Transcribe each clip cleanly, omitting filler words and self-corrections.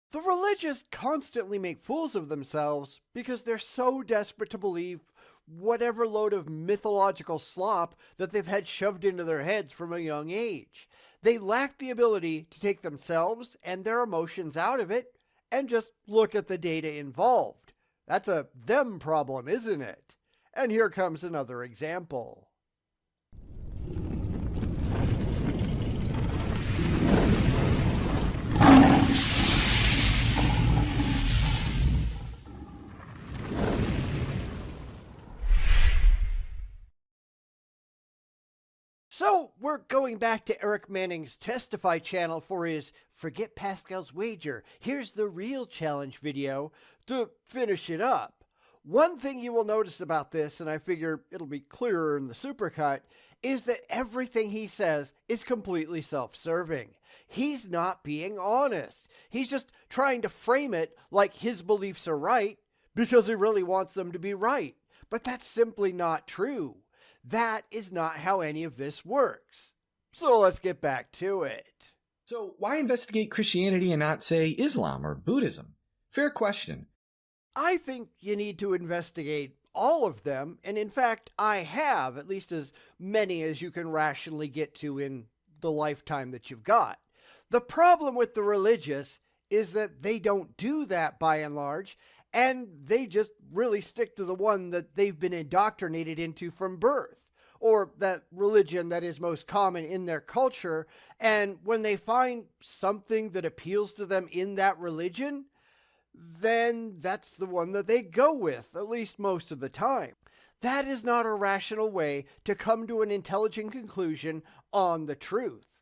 The religious constantly make fools of themselves because they're so desperate to believe whatever load of mythological slop that they've had shoved into their heads from a young age. They lack the ability to take themselves and their emotions out of it and just look at the data involved. That's a them problem, isn't it? And here comes another example. So, we're going back to Erik Manning's Testify channel for his Forget Pascal's Wager, here's the real challenge video to finish it up. One thing you will notice about this, and I figure it'll be clearer in the supercut, is that everything he says is completely self-serving. He's not being honest. He's just trying to frame it like his beliefs are right because he really wants them to be right. But that's simply not true. That is not how any of this works. So let's get back to it. So why investigate Christianity and not, say, Islam or Buddhism? Fair question. I think you need to investigate all of them, and in fact, I have, at least as many as you can rationally get to in the lifetime that you've got. The problem with the religious is that they don't do that by and large, and they just really stick to the one that they've been indoctrinated into from birth, or that religion that is most common in their culture, and when they find something that appeals to them in that religion, then that's the one that they go with, at least most of the time. That is not a rational way to come to an intelligent conclusion on the truth.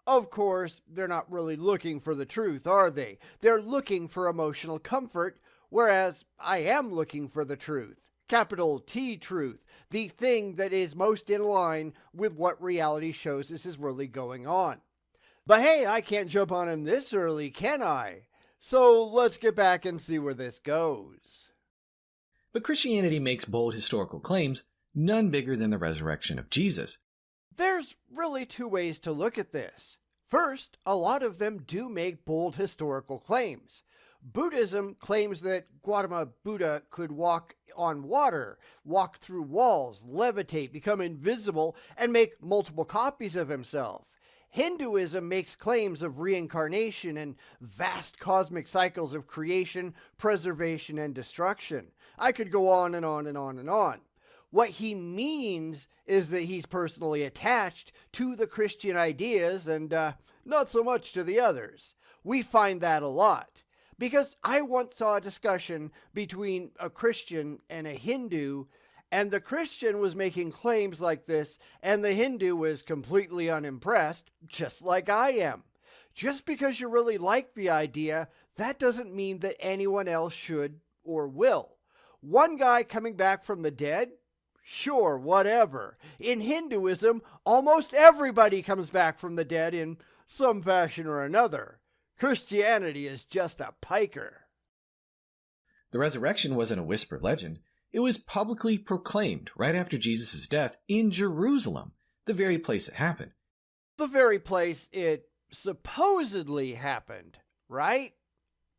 Of course, they're not really looking for the truth, are they? They're looking for emotional comfort, whereas I am looking for the truth. Capital T truth, the thing that is most in line with what reality shows us is really going on. But hey, I can't jump on him this early, can I? So let's get back and see where this goes. But Christianity makes bold historical claims, none bigger than the resurrection of Jesus. There's really two ways to look at this. First, a lot of them do make bold historical claims. Buddhism claims that Gautama Buddha could walk on water, walk through walls, levitate, become invisible, and make multiple copies of himself. Hinduism makes claims of reincarnation and vast cosmic cycles of creation, preservation, and destruction. I could go on and on and on and on. What he means is that he's personally attached to the Christian ideas and not so much to the others. We find that a lot. Because I once saw a discussion between a Christian and a Hindu, and the Christian was making claims like this, and the Hindu was completely unimpressed, just like I am. Just because you really like the idea, that doesn't mean that anyone else should or will. One guy coming back from the dead? Sure, whatever. In Hinduism, almost everybody comes back from the dead in some fashion or another. Christianity is just a piker. The resurrection wasn't a whispered legend. It was publicly proclaimed right after Jesus' death in Jerusalem, the very place it happened. The very place it supposedly happened, right?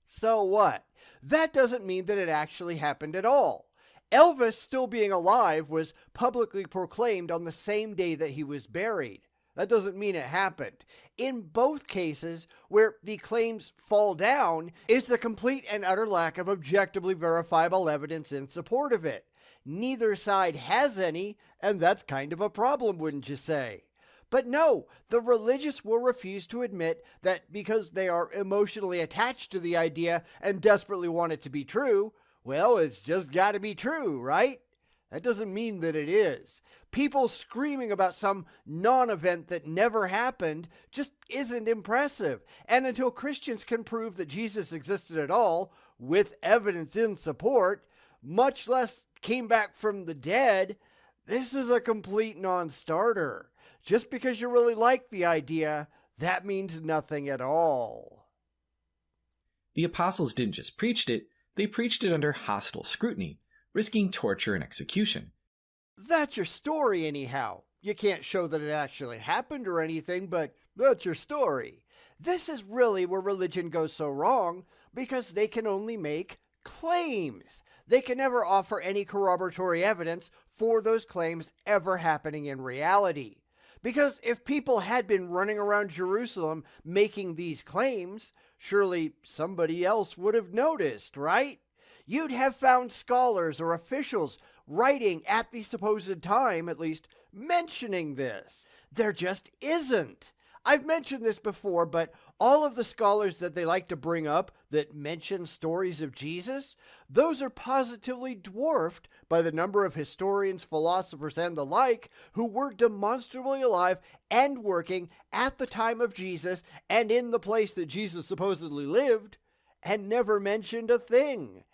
So what? That doesn't mean that it actually happened at all. Elvis still being alive was publicly proclaimed on the same day that he was buried. That doesn't mean it happened. In both cases, where the claims fall down is the complete and utter lack of objectively verifiable evidence in support of it. Neither side has any, and that's kind of a problem, wouldn't you say? But no, the religious will refuse to admit that because they are emotionally attached to the idea and desperately want it to be true, well, it's just got to be true, right? That doesn't mean that it is. People screaming about some non-event that never happened just isn't impressive. And until Christians can prove that Jesus existed at all, with evidence in support, much less came back from the dead, this is a complete non-starter. Just because you really like the idea, that means nothing at all. The apostles didn't just preach it, they preached it under hostile scrutiny, risking torture and execution. That's your story anyhow. You can't show that it actually happened or anything, but that's your story. This is really where religion goes so wrong, because they can only make claims. They can never offer any corroboratory evidence for those claims ever happening in reality. Because if people had been running around Jerusalem making these claims, surely somebody else would have noticed, right? You'd have found scholars or officials writing at the supposed time, at least, mentioning this. There just isn't. I've mentioned this before, but all of the scholars that they like to bring up that mention stories of Jesus, those are positively dwarfed by the number of historians, philosophers, and the like who were demonstrably alive and working at the time of Jesus and in the place that Jesus supposedly lived, and never mentioned a thing.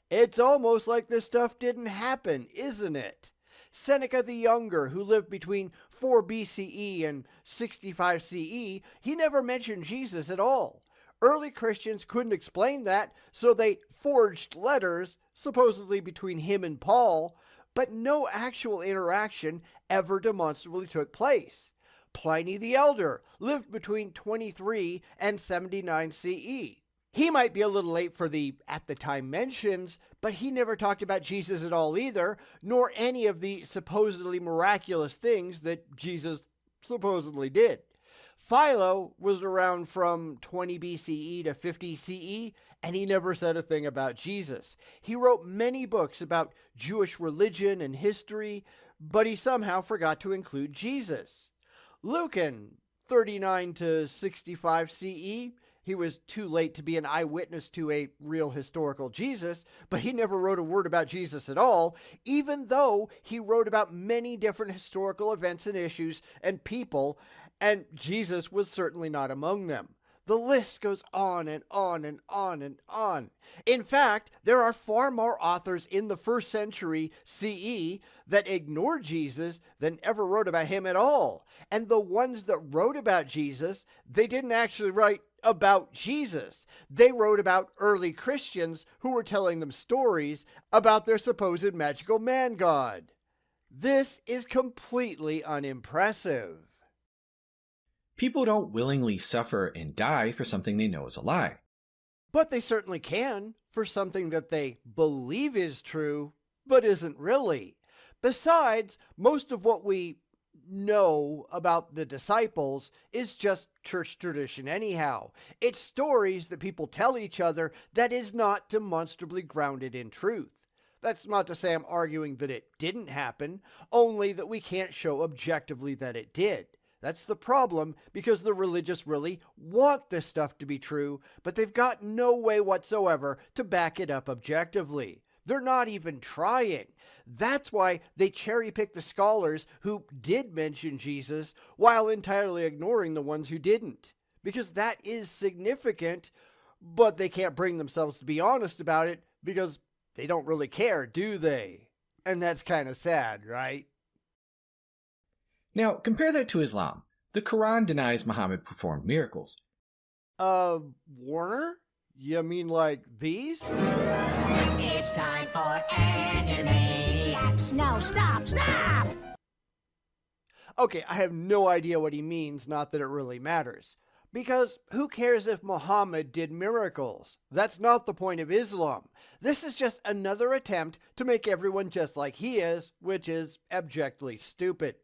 It's almost like this stuff didn't happen, isn't it? Seneca the Younger, who lived between 4 BCE and 65 CE, he never mentioned Jesus at all. Early Christians couldn't explain that, so they forged letters, supposedly between him and Paul, but no actual interaction ever demonstrably took place. Pliny the Elder lived between 23 and 79 CE. He might be a little late for the at the time mentions, but he never talked about Jesus at all either, nor any of the supposedly miraculous things that Jesus supposedly did. Philo was around from 20 BCE to 50 CE, and he never said a thing about Jesus. He wrote many books about Jewish religion and history, but he somehow forgot to include Jesus. Lucan, 39 to 65 CE, he was too late to be an eyewitness to a real historical Jesus, but he never wrote a word about Jesus at all, even though he wrote about many different historical events and issues and people, and Jesus was certainly not among them. The list goes on and on and on and on. In fact, there are far more authors in the first century CE that ignored Jesus than ever wrote about him at all. And the ones that wrote about Jesus, they didn't actually write about Jesus. They wrote about early Christians who were telling them stories about their supposed magical man god. This is completely unimpressive. People don't willingly suffer and die for something they know is a lie. But they certainly can for something that they believe is true, but isn't really. Besides, most of what we know about the disciples is just church tradition anyhow. It's stories that people tell each other that is not demonstrably grounded in truth. That's not to say I'm arguing that it didn't happen, only that we can't show objectively that it did. That's the problem, because the religious really want this stuff to be true, but they've got no way whatsoever to back it up objectively. They're not even trying. That's why they cherry-pick the scholars who did mention Jesus while entirely ignoring the ones who didn't. Because that is significant, but they can't bring themselves to be honest about it because they don't really care, do they? And that's kind of sad, right? Now, compare that to Islam. The Quran denies Muhammad performed miracles. Warner? You mean like these? It's time for Animaniacs. No, stop! Okay, I have no idea what he means, not that it really matters. Because who cares if Muhammad did miracles? That's not the point of Islam. This is just another attempt to make everyone just like he is, which is abjectly stupid.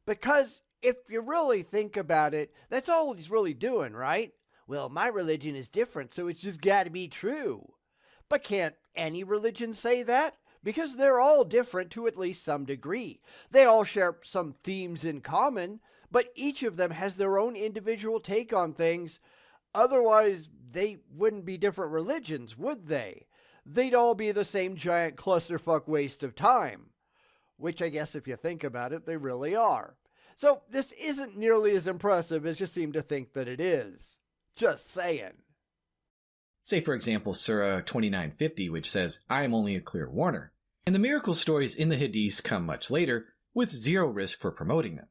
Because if you really think about it, that's all he's really doing, right? Well, my religion is different, so it's just got to be true. But can't any religion say that? Because they're all different to at least some degree. They all share some themes in common, but each of them has their own individual take on things. Otherwise, they wouldn't be different religions, would they? They'd all be the same giant clusterfuck waste of time. Which I guess if you think about it, they really are. So this isn't nearly as impressive as you seem to think that it is. Just saying. Say, for example, Surah 2950, which says, I am only a clear warner. And the miracle stories in the Hadiths come much later, with zero risk for promoting them.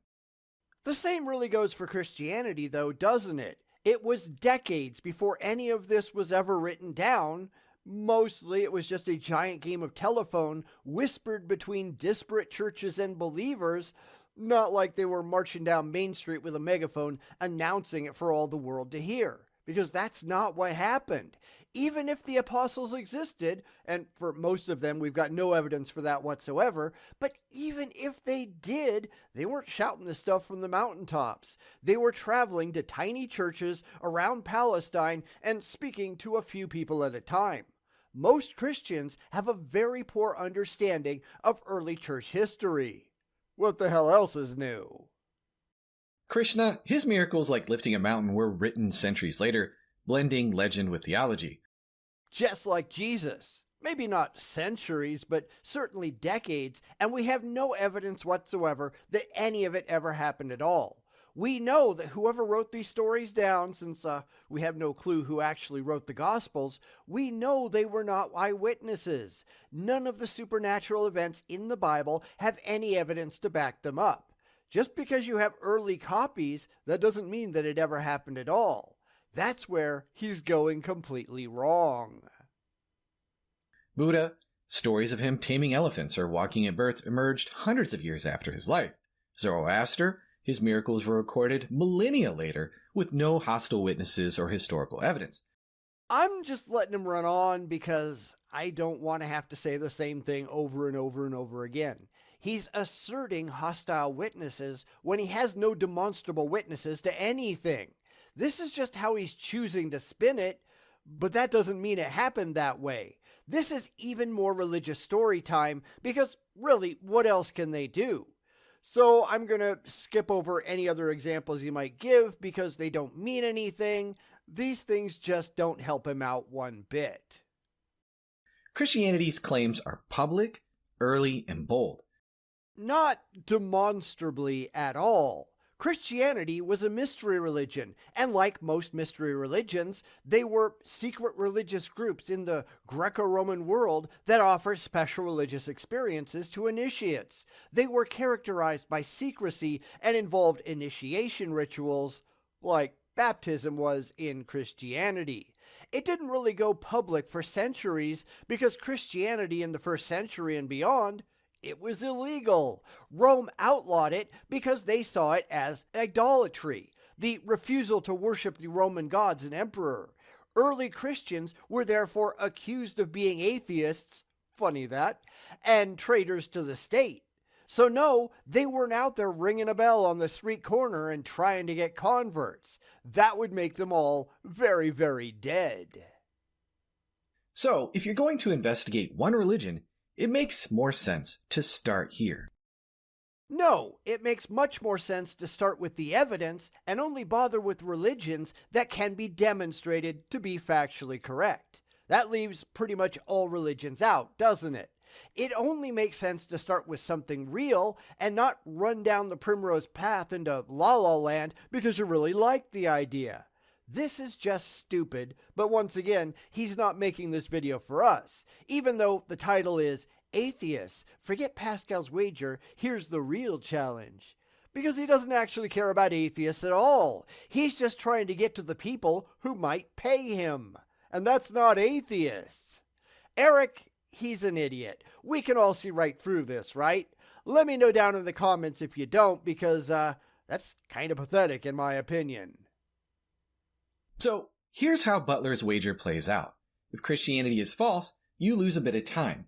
The same really goes for Christianity, though, doesn't it? It was decades before any of this was ever written down. Mostly it was just a giant game of telephone whispered between disparate churches and believers, not like they were marching down Main Street with a megaphone announcing it for all the world to hear. because that's not what happened. Even if the apostles existed, and for most of them we've got no evidence for that whatsoever, but even if they did, they weren't shouting this stuff from the mountaintops. They were traveling to tiny churches around Palestine and speaking to a few people at a time. Most Christians have a very poor understanding of early church history. What the hell else is new? Krishna, his miracles like lifting a mountain were written centuries later, blending legend with theology. Just like Jesus. Maybe not centuries, but certainly decades, and we have no evidence whatsoever that any of it ever happened at all. We know that whoever wrote these stories down, since we have no clue who actually wrote the Gospels, we know they were not eyewitnesses. None of the supernatural events in the Bible have any evidence to back them up. Just because you have early copies, that doesn't mean that it ever happened at all. That's where he's going completely wrong. Buddha, stories of him taming elephants or walking at birth emerged hundreds of years after his life. Zoroaster, his miracles were recorded millennia later with no hostile witnesses or historical evidence. I'm just letting him run on because I don't want to have to say the same thing over and over and over again. He's asserting hostile witnesses when he has no demonstrable witnesses to anything. This is just how he's choosing to spin it, but that doesn't mean it happened that way. This is even more religious story time because really, what else can they do? So I'm going to skip over any other examples he might give because they don't mean anything. These things just don't help him out one bit. Christianity's claims are public, early, and bold. Not demonstrably at all. Christianity was a mystery religion, and like most mystery religions, they were secret religious groups in the Greco-Roman world that offered special religious experiences to initiates. They were characterized by secrecy and involved initiation rituals, like baptism was in Christianity. It didn't really go public for centuries because Christianity in the first century and beyond, it was illegal. Rome outlawed it because they saw it as idolatry, the refusal to worship the Roman gods and emperor. Early Christians were therefore accused of being atheists, funny that, and traitors to the state. So no, they weren't out there ringing a bell on the street corner and trying to get converts. That would make them all very, very dead. So, if you're going to investigate one religion, it makes more sense to start here. No, it makes much more sense to start with the evidence and only bother with religions that can be demonstrated to be factually correct. That leaves pretty much all religions out, doesn't it? It only makes sense to start with something real and not run down the primrose path into La La Land because you really like the idea. This is just stupid, but once again, he's not making this video for us. Even though the title is Atheists, Forget Pascal's Wager, Here's the Real Challenge. Because he doesn't actually care about atheists at all. He's just trying to get to the people who might pay him. And that's not atheists. Erik, he's an idiot. We can all see right through this, right? Let me know down in the comments if you don't, because that's kind of pathetic in my opinion. So, here's how Butler's wager plays out. If Christianity is false, you lose a bit of time.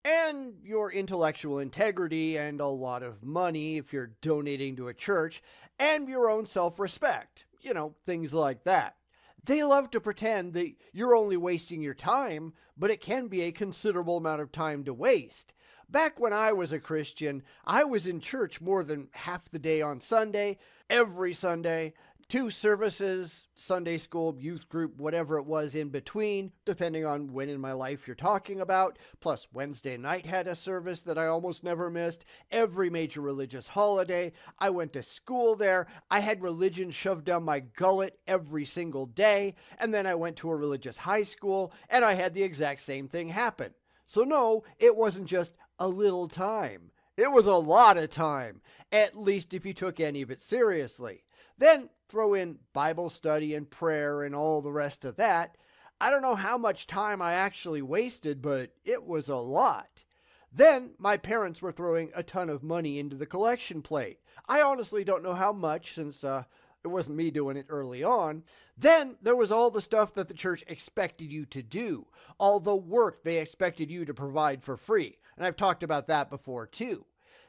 And your intellectual integrity and a lot of money if you're donating to a church, and your own self-respect. You know, things like that. They love to pretend that you're only wasting your time, but it can be a considerable amount of time to waste. Back when I was a Christian, I was in church more than half the day on Sunday, every Sunday, 2 services, Sunday school, youth group, whatever it was in between, depending on when in my life you're talking about. Plus Wednesday night had a service that I almost never missed. Every major religious holiday. I went to school there. I had religion shoved down my gullet every single day. And then I went to a religious high school and I had the exact same thing happen. So no, it wasn't just a little time. It was a lot of time, at least if you took any of it seriously. Then throw in Bible study and prayer and all the rest of that. I don't know how much time I actually wasted, but it was a lot. Then my parents were throwing a ton of money into the collection plate. I honestly don't know how much since it wasn't me doing it early on. Then there was all the stuff that the church expected you to do, all the work they expected you to provide for free. And I've talked about that before too.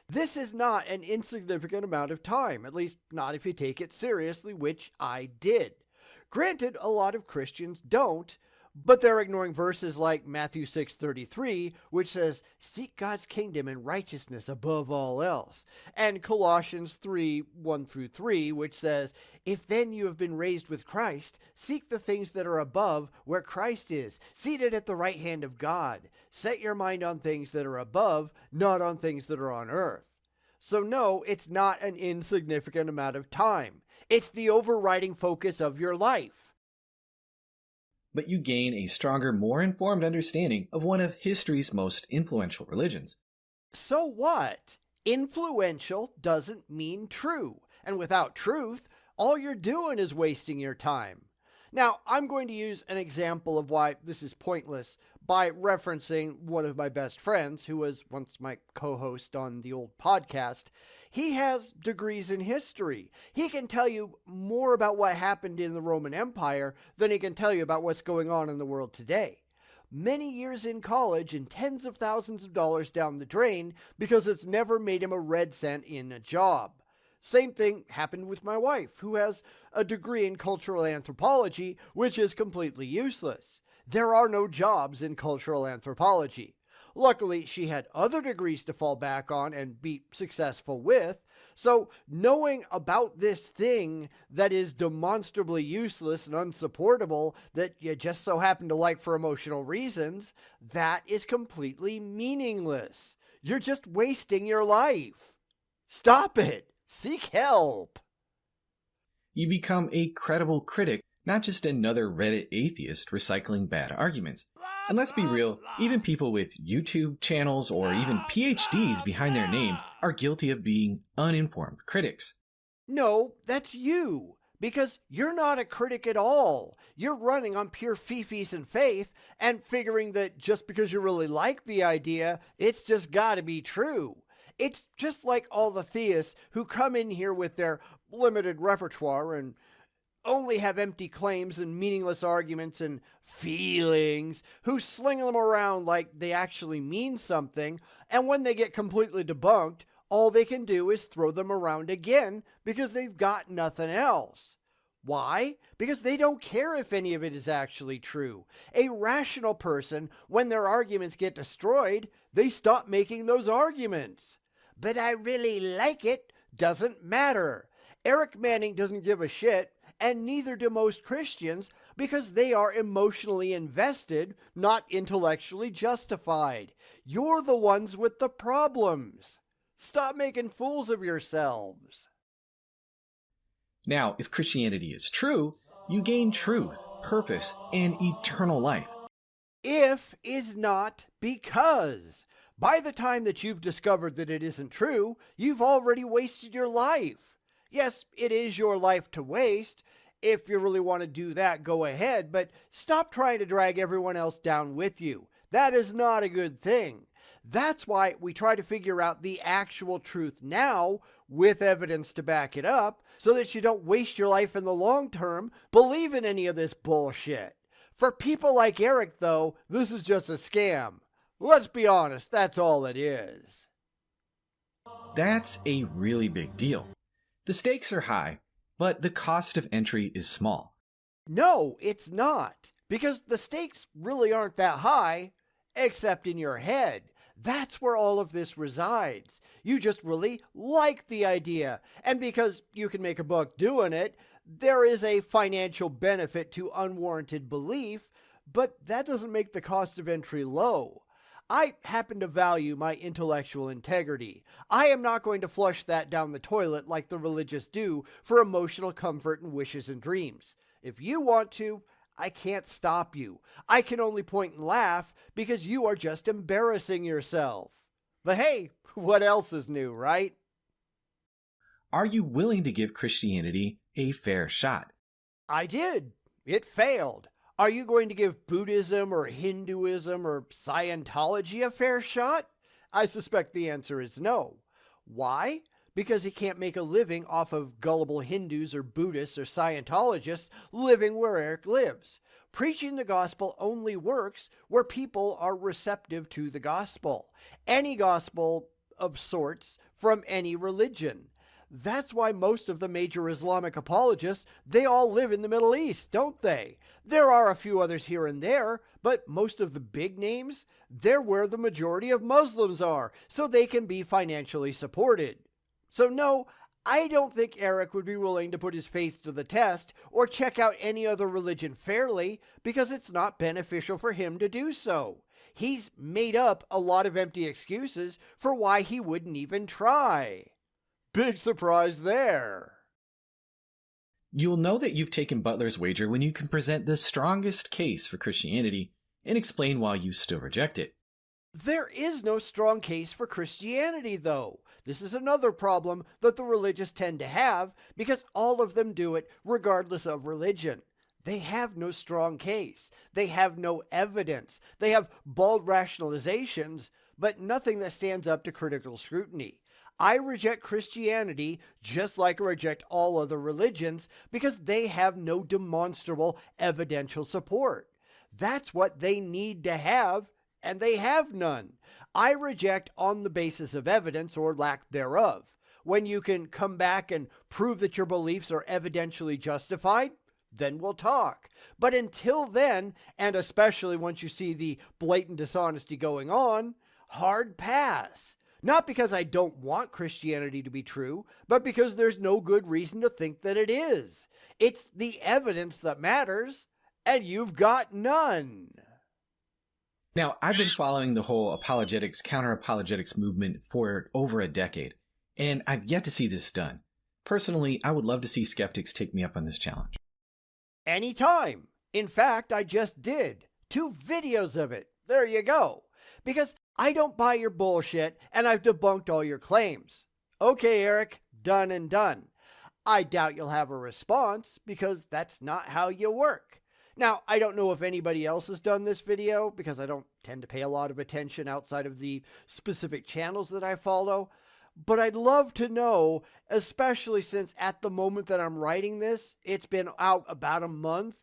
This is not an insignificant amount of time, at least not if you take it seriously, which I did. Granted, a lot of Christians don't, but they're ignoring verses like Matthew 6:33, which says, "Seek God's kingdom and righteousness above all else," and Colossians 3:1-3, which says, "If then you have been raised with Christ, seek the things that are above, where Christ is, seated at the right hand of God. Set your mind on things that are above, not on things that are on earth." So no, it's not an insignificant amount of time. It's the overriding focus of your life. But you gain a stronger, more informed understanding of one of history's most influential religions. So what? Influential doesn't mean true. And without truth, all you're doing is wasting your time. Now, I'm going to use an example of why this is pointless by referencing one of my best friends who was once my co-host on the old podcast. He has degrees in history. He can tell you more about what happened in the Roman Empire than he can tell you about what's going on in the world today. Many years in college and tens of thousands of dollars down the drain because it's never made him a red cent in a job. Same thing happened with my wife, who has a degree in cultural anthropology, which is completely useless. There are no jobs in cultural anthropology. Luckily, she had other degrees to fall back on and be successful with, so knowing about this thing that is demonstrably useless and unsupportable that you just so happen to like for emotional reasons, that is completely meaningless. You're just wasting your life. Stop it. Seek help. You become a credible critic, not just another Reddit atheist recycling bad arguments. And let's be real, even people with YouTube channels or even PhDs behind their name are guilty of being uninformed critics. No, that's you. Because you're not a critic at all. You're running on pure fifis and faith and figuring that just because you really like the idea, it's just gotta be true. It's just like all the theists who come in here with their limited repertoire and only have empty claims and meaningless arguments and feelings, who sling them around like they actually mean something, and when they get completely debunked, all they can do is throw them around again because they've got nothing else. Why? Because they don't care if any of it is actually true. A rational person, when their arguments get destroyed, they stop making those arguments. But I really like it doesn't matter. Erik Manning doesn't give a shit, and neither do most Christians, because they are emotionally invested, not intellectually justified. You're the ones with the problems. Stop making fools of yourselves. Now, if Christianity is true, you gain truth, purpose, and eternal life. If is not because. By the time that you've discovered that it isn't true, you've already wasted your life. Yes, it is your life to waste. If you really want to do that, go ahead, but stop trying to drag everyone else down with you. That is not a good thing. That's why we try to figure out the actual truth now with evidence to back it up so that you don't waste your life in the long term believing any of this bullshit. For people like Erik, though, this is just a scam. Let's be honest, that's all it is. That's a really big deal. The stakes are high, but the cost of entry is small. No, it's not. Because the stakes really aren't that high, except in your head. That's where all of this resides. You just really like the idea. And because you can make a buck doing it, there is a financial benefit to unwarranted belief, but that doesn't make the cost of entry low. I happen to value my intellectual integrity. I am not going to flush that down the toilet like the religious do for emotional comfort and wishes and dreams. If you want to, I can't stop you. I can only point and laugh because you are just embarrassing yourself. But hey, what else is new, right? Are you willing to give Christianity a fair shot? I did. It failed. Are you going to give Buddhism or Hinduism or Scientology a fair shot? I suspect the answer is no. Why? because he can't make a living off of gullible Hindus or Buddhists or Scientologists living where Erik lives. Preaching the gospel only works where people are receptive to the gospel. Any gospel of sorts from any religion. That's why most of the major Islamic apologists, they all live in the Middle East, don't they? There are a few others here and there, but most of the big names, they're where the majority of Muslims are, so they can be financially supported. So no, I don't think Erik would be willing to put his faith to the test or check out any other religion fairly because it's not beneficial for him to do so. He's made up a lot of empty excuses for why he wouldn't even try. Big surprise there. You'll know that you've taken Butler's wager when you can present the strongest case for Christianity and explain why you still reject it. There is no strong case for Christianity, though. This is another problem that the religious tend to have because all of them do it regardless of religion. They have no strong case. They have no evidence. They have bald rationalizations, but nothing that stands up to critical scrutiny. I reject Christianity just like I reject all other religions because they have no demonstrable evidential support. That's what they need to have, and they have none. I reject on the basis of evidence or lack thereof. When you can come back and prove that your beliefs are evidentially justified, then we'll talk. But until then, and especially once you see the blatant dishonesty going on, hard pass. Not because I don't want Christianity to be true, but because there's no good reason to think that it is. It's the evidence that matters, and you've got none. Now, I've been following the whole apologetics, counter-apologetics movement for over a decade, and I've yet to see this done. Personally, I would love to see skeptics take me up on this challenge. Anytime. In fact, I just did 2 videos of it. There you go. Because I don't buy your bullshit, and I've debunked all your claims. Okay, Erik, done and done. I doubt you'll have a response, because that's not how you work. Now, I don't know if anybody else has done this video, because I don't tend to pay a lot of attention outside of the specific channels that I follow, but I'd love to know, especially since at the moment that I'm writing this, it's been out about a month,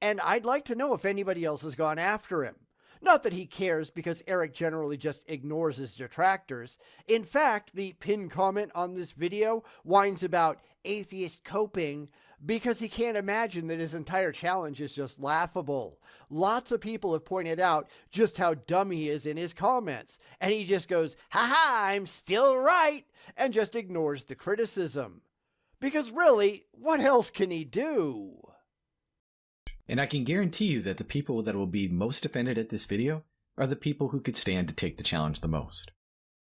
and I'd like to know if anybody else has gone after him. Not that he cares, because Erik generally just ignores his detractors. In fact, the pinned comment on this video whines about atheist coping because he can't imagine that his entire challenge is just laughable. Lots of people have pointed out just how dumb he is in his comments, and he just goes, "Ha-ha, I'm still right," and just ignores the criticism. Because really, what else can he do? And I can guarantee you that the people that will be most offended at this video are the people who could stand to take the challenge the most.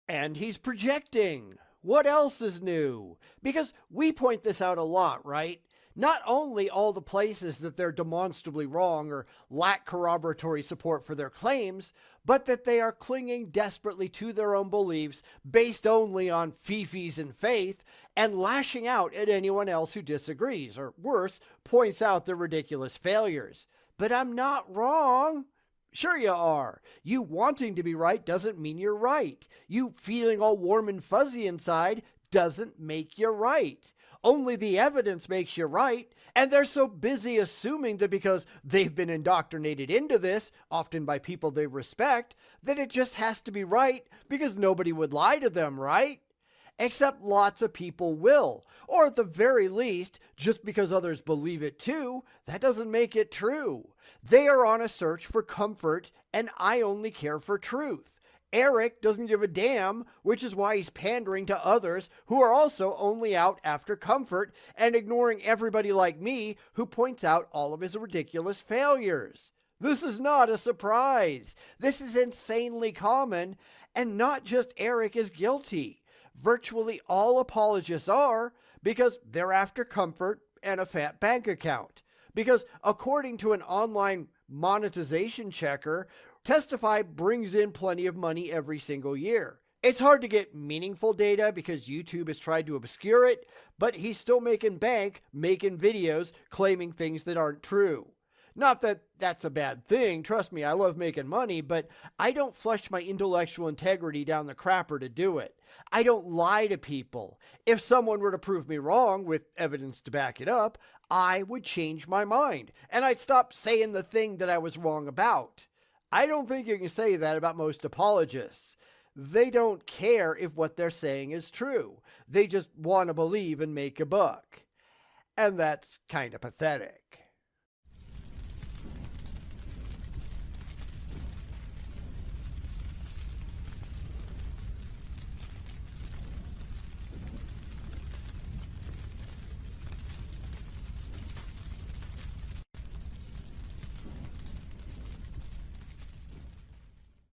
And he's projecting. What else is new? Because we point this out a lot, right? Not only all the places that they're demonstrably wrong or lack corroboratory support for their claims, but that they are clinging desperately to their own beliefs based only on fifis and faith, and lashing out at anyone else who disagrees, or worse, points out their ridiculous failures. But I'm not wrong. Sure you are. You wanting to be right doesn't mean you're right. You feeling all warm and fuzzy inside doesn't make you right. Only the evidence makes you right, and they're so busy assuming that because they've been indoctrinated into this, often by people they respect, that it just has to be right because nobody would lie to them, right? Except lots of people will, or at the very least, just because others believe it too, that doesn't make it true. They are on a search for comfort, and I only care for truth. Erik doesn't give a damn, which is why he's pandering to others who are also only out after comfort and ignoring everybody like me who points out all of his ridiculous failures. This is not a surprise. This is insanely common, and not just Erik is guilty. Virtually all apologists are, because they're after comfort and a fat bank account. Because according to an online monetization checker, Testify brings in plenty of money every single year. It's hard to get meaningful data because YouTube has tried to obscure it, but he's still making bank, making videos, claiming things that aren't true. Not that that's a bad thing. Trust me, I love making money, but I don't flush my intellectual integrity down the crapper to do it. I don't lie to people. If someone were to prove me wrong with evidence to back it up, I would change my mind, and I'd stop saying the thing that I was wrong about. I don't think you can say that about most apologists. They don't care if what they're saying is true. They just want to believe and make a buck. And that's kind of pathetic.